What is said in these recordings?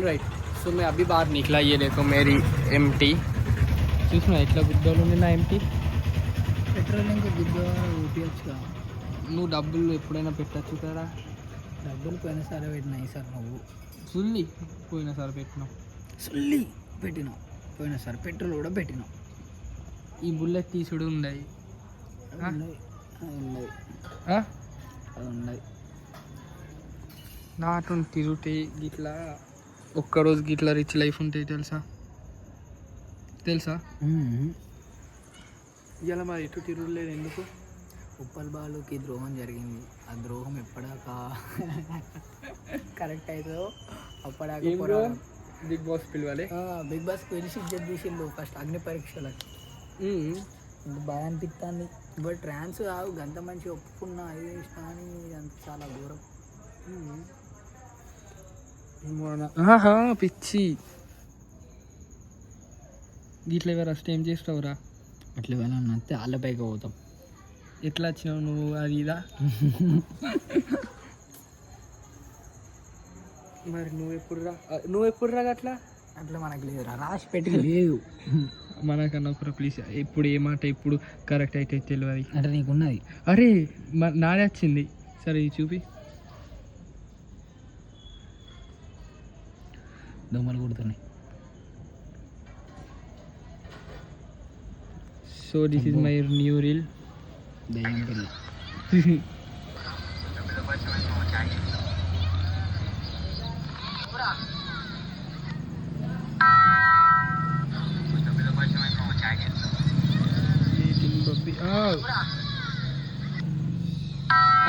All right so मैं अभी बाहर निकला. ये देखो मेरी MT. చూసిన ఎట్లా గుద్దలు ఉంది నా MT. పెట్రోల్ ఇంకా గుద్ద ఊపియచ్చుగా. నువ్వు డబ్బులు ఎప్పుడైనా పెట్టచ్చు కదా. డబ్బులు పోయినసారి పెట్టినాయి సార్ నువ్వు. సుల్లి పోయినసారి పెట్టినావు. సుల్లి పెట్టినావు పోయినసారి. పెట్రోల్ కూడా పెట్టినావు. ఈ బుల్లెట్ తీసుడు ఉన్నాయి. అది ఉన్నది. నాటు తిరుగుతాయి గిట్లా. ఒక్కరోజు గిట్లా రిచ్ లైఫ్ ఉంటాయి తెలుసా. ఇలా మరి ఎటు తిరుగులేదు ఎందుకు. ఉప్పల్ బాలుకి ద్రోహం జరిగింది. ఆ ద్రోహం ఎప్పడాకా కరెక్ట్ అవుతుందో అప్పడాక బిగ్ బాస్ పిలవాలి. బిగ్ బాస్ పిలిచి ఇజ్జత్ తీసిండు ఫస్ట్ అగ్ని పరీక్షలకు. బాగా అనిపిస్తుంది. బట్ ట్రాన్స్ కావు గంత మంచి ఒప్పుకున్నా అది ఇష్టం అని అంత చాలా ఘోరం. పిచ్చి గిట్ల ఎవరు అస్ట్ ఏం చేస్తావురా. అట్లా ఏమైనా వస్తే వాళ్ళ పైకి పోతాం. ఎట్లా వచ్చినావు నువ్వు అది ఇదా. మరి నువ్వు ఎప్పుడు రా అట్లా. అట్లా మనకు లేదు రాసి పెట్టి లేదు మనకన్నా ఒకరు ప్లీజ్. ఇప్పుడు ఏ మాట ఇప్పుడు కరెక్ట్ అయితే తెలియదు అంటే నీకున్నది. అరే నాదే వచ్చింది. సరే ఇది చూపి. దోమలు కుడుతున్నాయి. So this is my new reel. దయ్యం పిల్ల.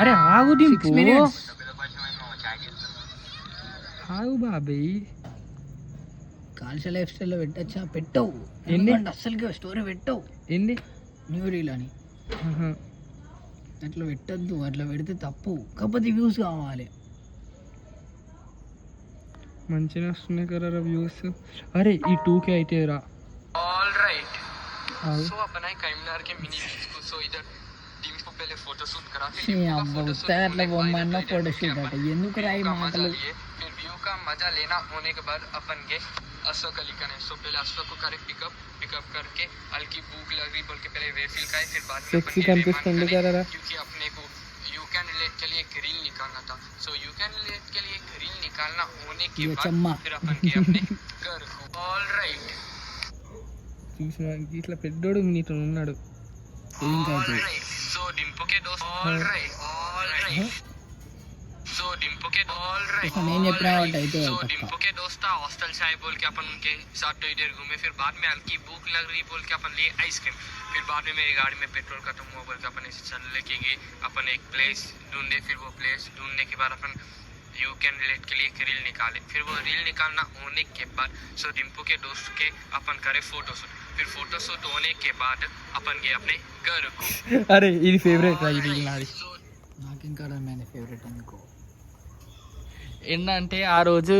అరే ఆగు డింపు. ఆగు బాబాయ్. కాల్ష లైఫ్ స్టైల్లో పెట్టచ్చా. పెట్టవు ఏంది అస్సలుగా స్టోరీ పెట్టవు. ఏంది న్యూ రీల్ అని అట్లా పెట్టద్దు. అట్లా పెడితే తప్పు. కాకపోతే వ్యూస్ కావాలి. మంచిగా వస్తున్నాయి కదా వ్యూస్. అరే ఈ 2K అయితే రా. ऑल राइट सो अपन है करीमनगर के मिनी बीच को. सो इधर टीम को पहले फोटो शूट करा के అట్లా బొమ్మన్న ఫోటో షూట్ అట ఎందుకు రాయి మాటలు. फिर व्यू का मजा लेना होने के बाद अपन के अशोक अली का. सो पहले अशोक को करे पिकअप करके हल्की भूख लग रही बोल के पहले वेफिल खाए. फिर बाद में सेक्सी कंटेस्टेंट कर रहा क्योंकि अपने को यू कैन रिलेट के लिए एक रील निकालना था. सो यू कैन रिलेट के लिए एक रील निकालना होने के बाद फिर अपन के अपने घर को. ऑल राइट చూసిన ఇట్లా పెద్దోడు నీతో ఉన్నాడు. సో డింపు के दोस्त. ऑल राइट सो डिम्पो के ऑल राइट నేను చెప్పిన सो डिम्पो के दोस्त था हॉस्टल से आए बोल के अपन उनके साथ तो इधर घूमे. फिर बाद में हल्की भूख लग रही बोल के अपन लिए आइसक्रीम. फिर बाद में मेरी गाड़ी में पेट्रोल खत्म हुआ बोल के अपन इसे चल लेके गए. अपन एक प्लेस ढूंढे. फिर वो प्लेस ढूंढने के बाद अपन यू कैन रिलेट के लिए एक रील निकाले. फिर वो रील निकालना होने के बाद सो डिम्पो के दोस्त के अपन करे फोटो शूट. फिर फोटो शूट होने के बाद अपन गए अपने घर को. अरे ఇది ఫేవరెట్ రా ఈ రీల్ నాది. నాకు ఇంకా ఫేవరెట్ అనుకో. ఏంటంటే ఆ రోజు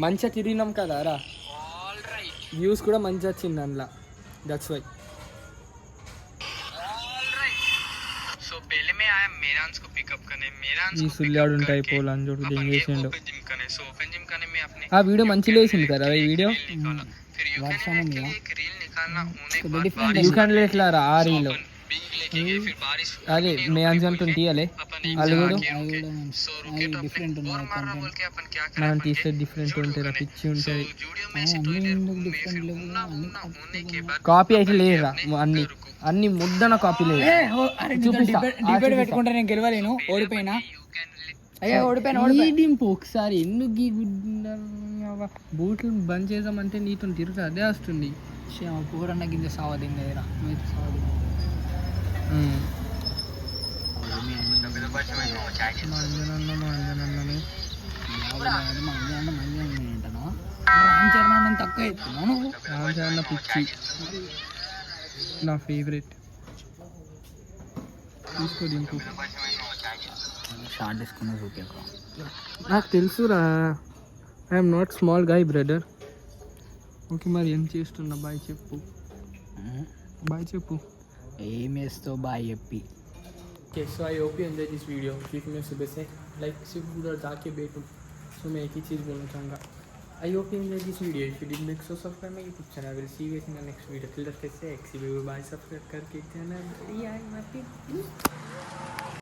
మంచిగా తిరిగినాం కదా రా. వ్యూస్ కూడా మంచిగా వచ్చింది అందులో. That's why. సో पहले मैं आया मेरांस को पिकअप करने. मेरांस को सुल्लाड ఉంటాయి పోలాన్ జోడు దింగేసిండు. ओपन जिम करने. सो ओपन जिम करने में अपने ఆ వీడియో మంచిగా లేసింది కదా ఈ వీడియో. फिर यू कैन रिलेट के लिए एक रील निकालना होने के बाद यू कैन रिलेट ला ఆ రీల్ అదే మే అంజంతో తీయాలి అలుగుడు. మనం తీస్తే డిఫరెంట్ ఉంటుంది పిచ్చి ఉంటుంది. కాపీ అయితే లేదురా. అన్ని ముద్దన కాపీ లేదు. పెట్టుకుంటా నేను గెలవలేను. ఓడిపోయినా ఒకసారి ఎందుకు బూట్లు బంద్ చేద్దామంటే నీతో తిరుగుతా అదే వస్తుంది. పూరన్న గింజ సావదింగ్ కదరా. తక్కువ ఎత్తున్నాను. పిచ్చి నా ఫేవరెట్. తీసుకో దింపు. షార్ట్ తీసుకున్నా చూపించ. నాకు తెలుసురా. I'm not small guy brother. Okay మరి ఏం చేస్తున్నా బాయ్ చెప్పు. బాయ్ చెప్పు. ఏం వేస్తావు బాయ్ చెప్పి. Okay so I hope you enjoy this video. क्योंकि मैं सुबह से लाइक सिर्फ उधर जाके बैठूँ. सो मैं एक ही चीज़ बोलना चाहूँगा. I hope you enjoyed this video. If you did, make sure subscribe my YouTube channel. I will see you guys in the next video. Till that, stay sexy. Bye. Subscribe करके channel बढ़िया है